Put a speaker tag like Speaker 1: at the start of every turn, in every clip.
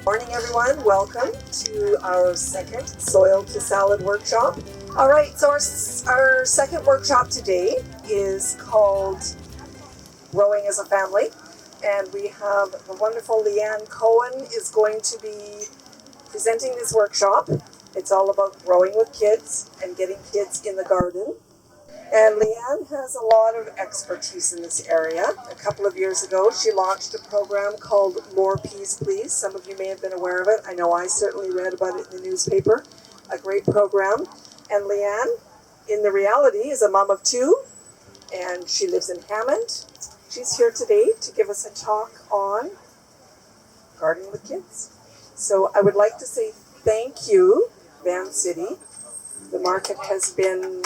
Speaker 1: Morning everyone, welcome to our second Soil to Salad workshop. All right, so our second workshop today is called Growing as a Family, and we have the wonderful Leanne Cohen is going to be presenting this workshop. It's all about growing with kids and getting kids in the garden. And Leanne has a lot of expertise in this area. A couple of years ago, she launched a program called More Peas, Please. Some of you may have been aware of it. I know I certainly read about it in the newspaper. A great program. And Leanne, in the reality, is a mom of two, and she lives in Hammond. She's here today to give us a talk on gardening with kids. So I would like to say thank you, Van City. The market has been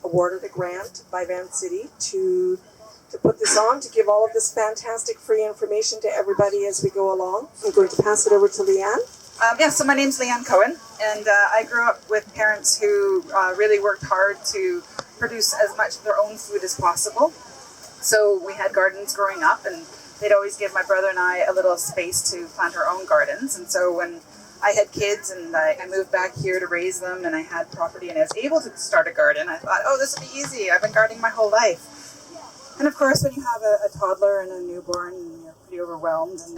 Speaker 1: awarded a grant by Van City to put this on, to give all of this fantastic free information to everybody as we go along. I'm going to pass it over to Leanne.
Speaker 2: So my name's Leanne Cohen, and I grew up with parents who really worked hard to produce as much of their own food as possible. So we had gardens growing up, and they'd always give my brother and I a little space to plant our own gardens. And so when I had kids and I moved back here to raise them, and I had property and I was able to start a garden, I thought, oh, this will be easy. I've been gardening my whole life. And of course, when you have a toddler and a newborn, you're pretty overwhelmed and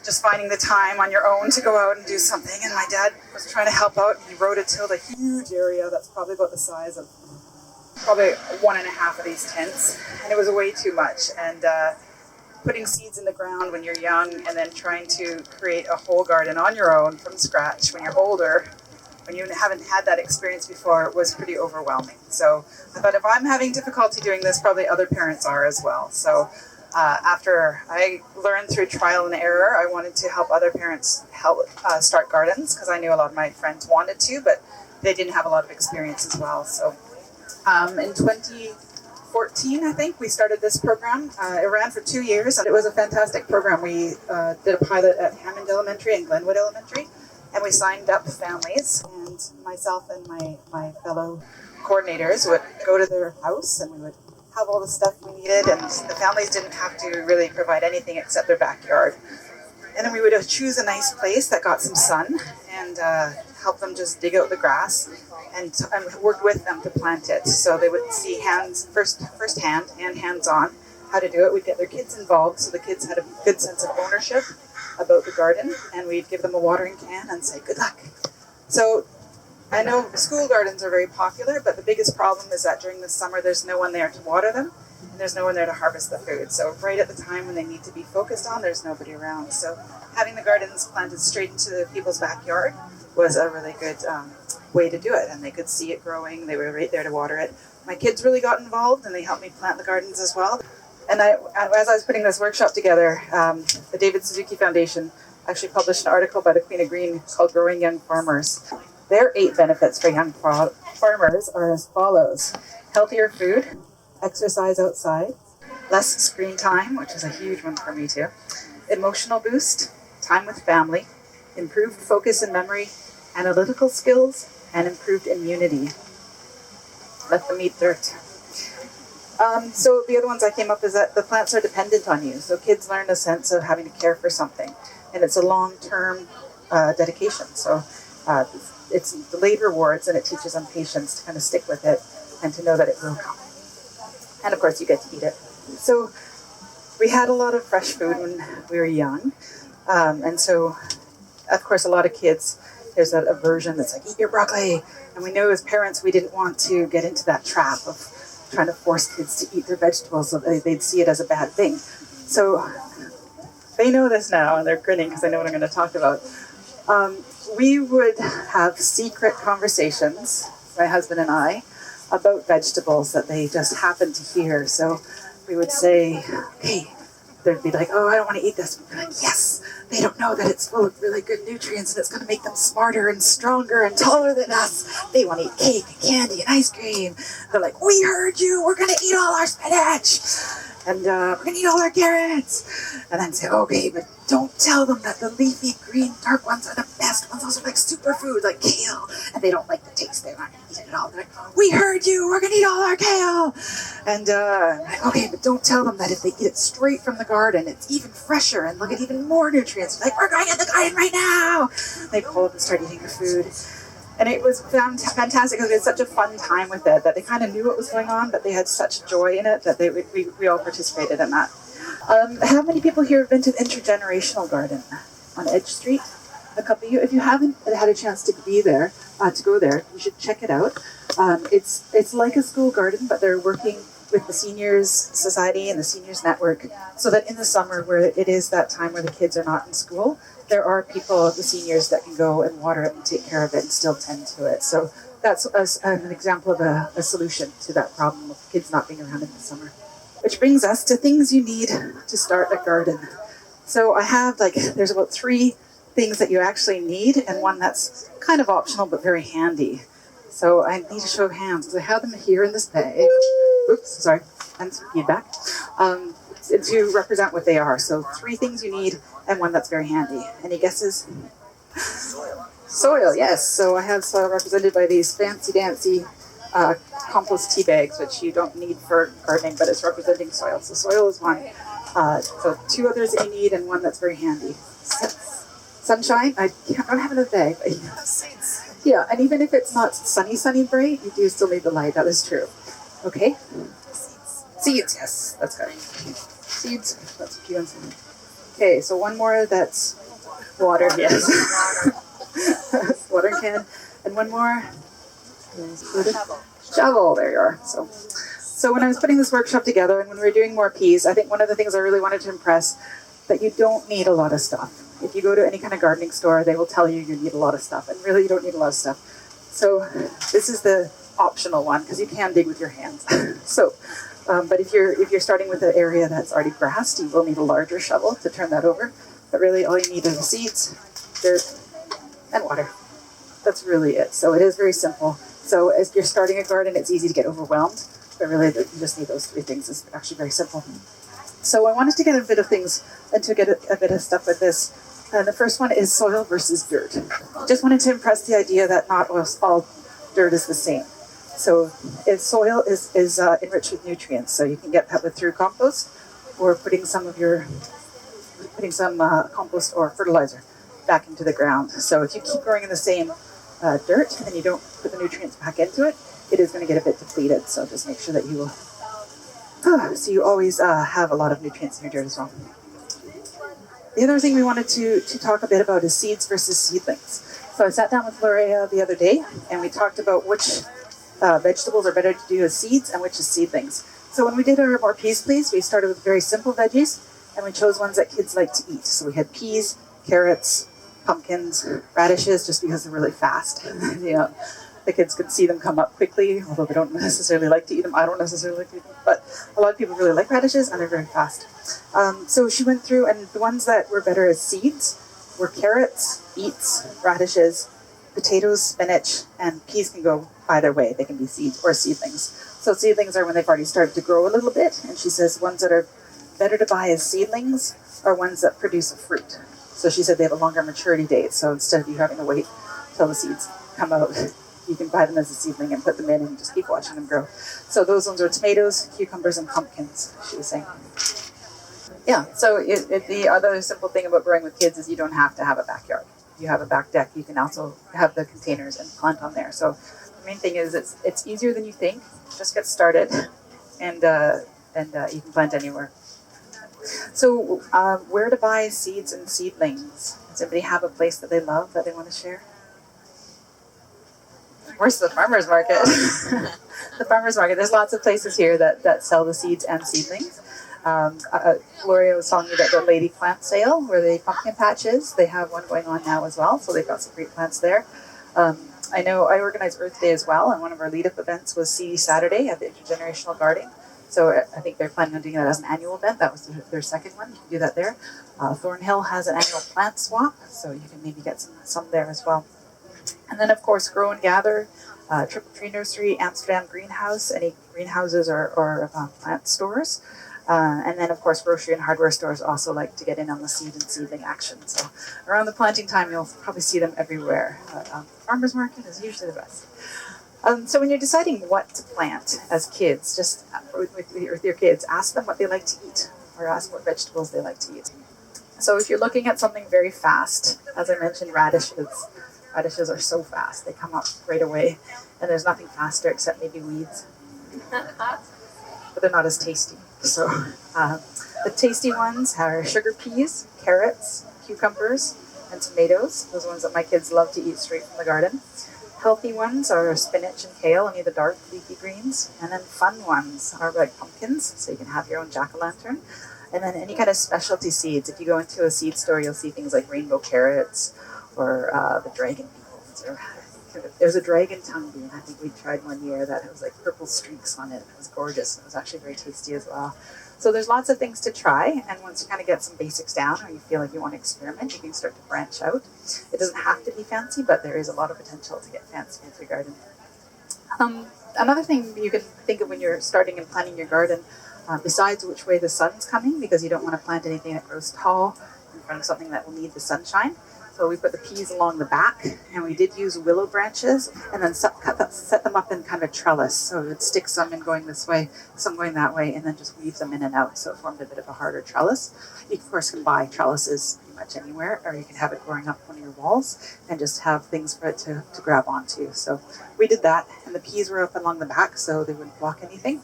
Speaker 2: just finding the time on your own to go out and do something. And my dad was trying to help out. He rototilled a huge area that's probably about the size of probably 1.5 of these tents. And it was way too much. And putting seeds in the ground when you're young and then trying to create a whole garden on your own from scratch when you're older, when you haven't had that experience before, was pretty overwhelming. So I thought, if I'm having difficulty doing this, probably other parents are as well. So after I learned through trial and error, I wanted to help other parents start gardens, because I knew a lot of my friends wanted to, but they didn't have a lot of experience as well. So in 2014, I think, we started this program. It ran for 2 years, and it was a fantastic program. We did a pilot at Hammond Elementary and Glenwood Elementary, and we signed up families, and myself and my fellow coordinators would go to their house, and we would have all the stuff we needed, and the families didn't have to really provide anything except their backyard. And then we would choose a nice place that got some sun and help them just dig out the grass and work with them to plant it. So they would see firsthand and hands-on how to do it. We'd get their kids involved, so the kids had a good sense of ownership about the garden, and we'd give them a watering can and say, good luck. So I know school gardens are very popular, but the biggest problem is that during the summer there's no one there to water them, and there's no one there to harvest the food. So right at the time when they need to be focused on, there's nobody around. So having the gardens planted straight into the people's backyard was a really good way to do it, and they could see it growing. They were right there to water it. My kids really got involved, and they helped me plant the gardens as well. And as I was putting this workshop together, the David Suzuki Foundation actually published an article by the Queen of Green called Growing Young Farmers. Their 8 benefits for young farmers are as follows: healthier food, exercise outside, less screen time, which is a huge one for me too, emotional boost, time with family, improved focus and memory, analytical skills, and improved immunity. Let them eat dirt. So the other ones I came up is that the plants are dependent on you. So kids learn a sense of having to care for something, and it's a long-term dedication. So it's delayed rewards, and it teaches them patience to kind of stick with it and to know that it will come. And of course, you get to eat it. So we had a lot of fresh food when we were young, and so of course a lot of kids, there's that aversion that's like, eat your broccoli. And we know as parents we didn't want to get into that trap of trying to force kids to eat their vegetables so they'd see it as a bad thing. So they know this now, and they're grinning because they know what I'm going to talk about. We would have secret conversations, my husband and I, about vegetables that they just happened to hear. So we would say, okay, they'd be like, oh, I don't want to eat this. We'd be like, yes, they don't know that it's full of really good nutrients, and it's going to make them smarter and stronger and taller than us. They want to eat cake and candy and ice cream. They're like, we heard you. We're going to eat all our spinach. and we're gonna eat all our carrots. And then say, okay, but don't tell them that the leafy green dark ones are the best ones. Those are like superfood, like kale, and they don't like the taste. They're not gonna eat it at all. They're like, we heard you. We're gonna eat all our kale. And like, okay, but don't tell them that if they get it straight from the garden, it's even fresher and they'll get even more nutrients. Like, we're going in the garden right now. They pull up and start eating the food. And it was fantastic because we had such a fun time with it that they kind of knew what was going on, but they had such joy in it that we all participated in that. How many people here have been to the Intergenerational Garden on Edge Street? A couple of you. If you haven't had a chance to be there, to go there, you should check it out. It's like a school garden, but they're working with the Seniors Society and the Seniors Network, so that in the summer, where it is that time where the kids are not in school, there are people, the seniors, that can go and water it and take care of it and still tend to it. So that's an example of a solution to that problem of kids not being around in the summer. Which brings us to things you need to start a garden. So I have there's about 3 things that you actually need and one that's kind of optional but very handy. So I need to show of hands because I have them here in this bag. Oops, sorry, and some feedback. To represent what they are. So 3 things you need and one that's very handy. Any guesses? Soil, yes. So I have soil represented by these fancy-dancy compost tea bags, which you don't need for gardening, but it's representing soil. So soil is one. So 2 others that you need and one that's very handy. Sunshine, I don't have another bag. But yeah, and even if it's not sunny bright, you do still need the light. That is true. Okay. Seeds, yes, that's good. Seeds, that's what you want. Okay, so one more that's water, yes. Water can. And one more. Shovel, there you are. So when I was putting this workshop together and when we were doing more peas, I think one of the things I really wanted to impress that you don't need a lot of stuff. If you go to any kind of gardening store, they will tell you you need a lot of stuff, and really you don't need a lot of stuff. So this is the optional one because you can dig with your hands. But if you're starting with an area that's already grassed, you will need a larger shovel to turn that over. But really all you need are the seeds, dirt, and water. That's really it. So it is very simple. So as you're starting a garden, it's easy to get overwhelmed, but really you just need those 3 things. It's actually very simple. So I wanted to get a bit of things and to get a bit of stuff with this. And the first one is soil versus dirt. Just wanted to impress the idea that not all dirt is the same. So if soil is enriched with nutrients, so you can get that through compost or putting some compost or fertilizer back into the ground. So if you keep growing in the same dirt and you don't put the nutrients back into it, it is going to get a bit depleted. So just make sure that you will. So you always have a lot of nutrients in your dirt as well. The other thing we wanted to talk a bit about is seeds versus seedlings. So I sat down with Lorea the other day and we talked about which vegetables are better to do as seeds and which is seedlings. So when we did our more peas please, we started with very simple veggies and we chose ones that kids like to eat. So we had peas, carrots, pumpkins, radishes, just because they're really fast. The kids could see them come up quickly, although they don't necessarily like to eat them. I don't necessarily like to eat them, but a lot of people really like radishes and they're very fast. So she went through, and the ones that were better as seeds were carrots, beets, radishes, potatoes, spinach, and peas can go either way. They can be seeds or seedlings. So seedlings are when they've already started to grow a little bit, and she says ones that are better to buy as seedlings are ones that produce a fruit. So she said they have a longer maturity date, so instead of you having to wait till the seeds come out, you can buy them as a seedling and put them in and just keep watching them grow. So those ones are tomatoes, cucumbers, and pumpkins, she was saying. Yeah, so the other simple thing about growing with kids is you don't have to have a backyard. If you have a back deck, you can also have the containers and plant on there. So the main thing is it's easier than you think. Just get started, and you can plant anywhere. So where to buy seeds and seedlings? Does anybody have a place that they love that they want to share? Where's the farmers market? The farmers market. There's lots of places here that sell the seeds and seedlings. Gloria was telling me that the lady plant sale, where the pumpkin patch is, they have one going on now as well. So they've got some great plants there. I know I organize Earth Day as well, and one of our lead-up events was Seedy Saturday at the Intergenerational Garden. So I think they're planning on doing that as an annual event. That was their second one. You can do that there. Thornhill has an annual plant swap, so you can maybe get some there as well. And then, of course, Grow and Gather, Triple Tree Nursery, Amsterdam Greenhouse, any greenhouses or plant stores. And then, of course, grocery and hardware stores also like to get in on the seed and seedling action. So around the planting time, you'll probably see them everywhere. Farmers Market is usually the best. So when you're deciding what to plant as kids, just with your kids, ask them what they like to eat or ask what vegetables they like to eat. So if you're looking at something very fast, as I mentioned, radishes. Radishes are so fast. They come up right away. And there's nothing faster except maybe weeds. But they're not as tasty. So the tasty ones are sugar peas, carrots, cucumbers, and tomatoes. Those are ones that my kids love to eat straight from the garden. Healthy ones are spinach and kale, any of the dark leafy greens. And then fun ones are like pumpkins, so you can have your own jack-o'-lantern. And then any kind of specialty seeds. If you go into a seed store, you'll see things like rainbow carrots or the dragon beans. Or there's a dragon tongue bean. I think we tried one year that was like purple streaks on it. It was gorgeous. It was actually very tasty as well. So there's lots of things to try. And once you kind of get some basics down or you feel like you want to experiment, you can start to branch out. It doesn't have to be fancy, but there is a lot of potential to get fancy with your garden. Another thing you can think of when you're starting and planting your garden, besides which way the sun's coming, because you don't want to plant anything that grows tall in front of something that will need the sunshine. So we put the peas along the back, and we did use willow branches, and then set them up in kind of trellis. So it would stick some in going this way, some going that way, and then just weave them in and out. So it formed a bit of a harder trellis. You, of course, can buy trellises pretty much anywhere, or you can have it growing up one of your walls and just have things for it to grab onto. So we did that, and the peas were up along the back, so they wouldn't block anything.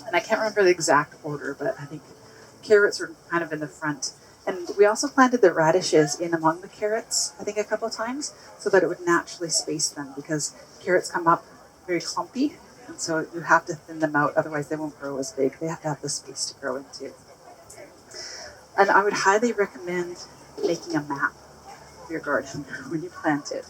Speaker 2: And I can't remember the exact order, but I think carrots were kind of in the front. And we also planted the radishes in among the carrots, I think a couple of times, so that it would naturally space them, because carrots come up very clumpy, and so you have to thin them out, otherwise they won't grow as big. They have to have the space to grow into. And I would highly recommend making a map of your garden when you plant it.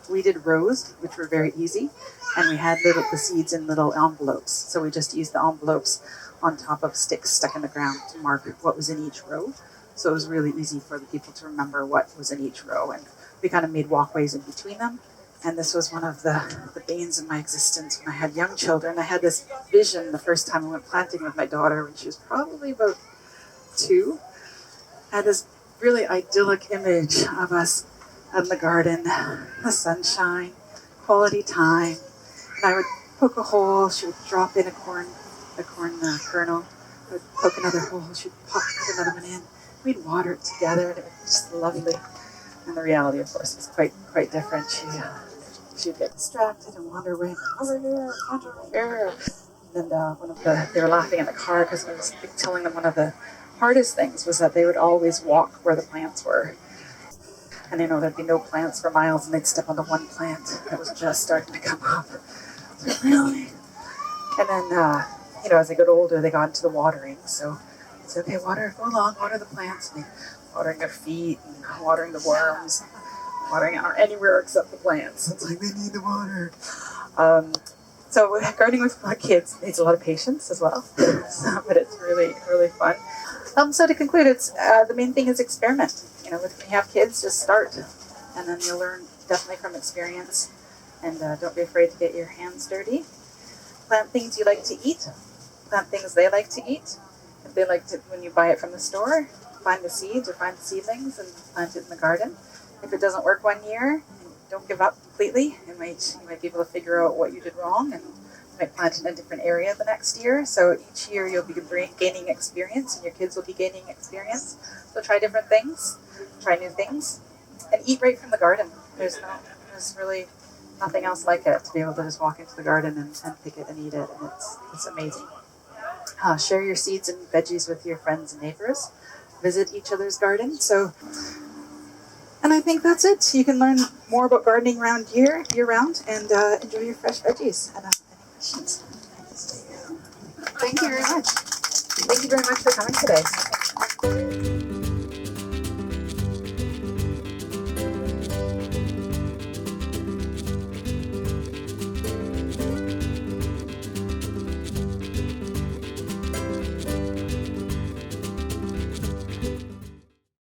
Speaker 2: We did rows, which were very easy, and we had the seeds in little envelopes. So we just used the envelopes on top of sticks stuck in the ground to mark what was in each row. So it was really easy for the people to remember what was in each row. And we kind of made walkways in between them. And this was one of the banes of my existence when I had young children. I had this vision the first time I went planting with my daughter when she was probably about 2. I had this really idyllic image of us in the garden, the sunshine, quality time. And I would poke a hole, she would drop in a corn kernel. I would poke another hole, she would put another one in. We'd water it together, and it was just lovely. And the reality, of course, was quite different. She'd get distracted and wander away. Over here, over here. And they were laughing in the car because I was telling them one of the hardest things was that they would always walk where the plants were. And there'd be no plants for miles, and they'd step onto one plant that was just starting to come up. So really? And then, as they got older, they got into the watering. So it's okay, go along, water the plants. And watering their feet, and watering the worms, watering anywhere except the plants. It's like they need the water. So gardening with kids needs a lot of patience as well. But it's really, really fun. So to conclude, it's the main thing is experiment. When you have kids, just start, and then you'll learn definitely from experience. And don't be afraid to get your hands dirty. Plant things you like to eat. Plant things they like to eat. If they like to, when you buy it from the store, find the seeds or find the seedlings and plant it in the garden. If it doesn't work one year, don't give up completely. You might be able to figure out what you did wrong, and you might plant in a different area the next year. So each year you'll be gaining experience, and your kids will be gaining experience. So try different things, try new things, and eat right from the garden. There's really nothing else like it, to be able to just walk into the garden and pick it and eat it, and it's amazing. Share your seeds and veggies with your friends and neighbors. Visit each other's garden. And I think that's it. You can learn more about gardening around year-round, and enjoy your fresh veggies. And any questions? Thank you very much. Thank you very much for coming today.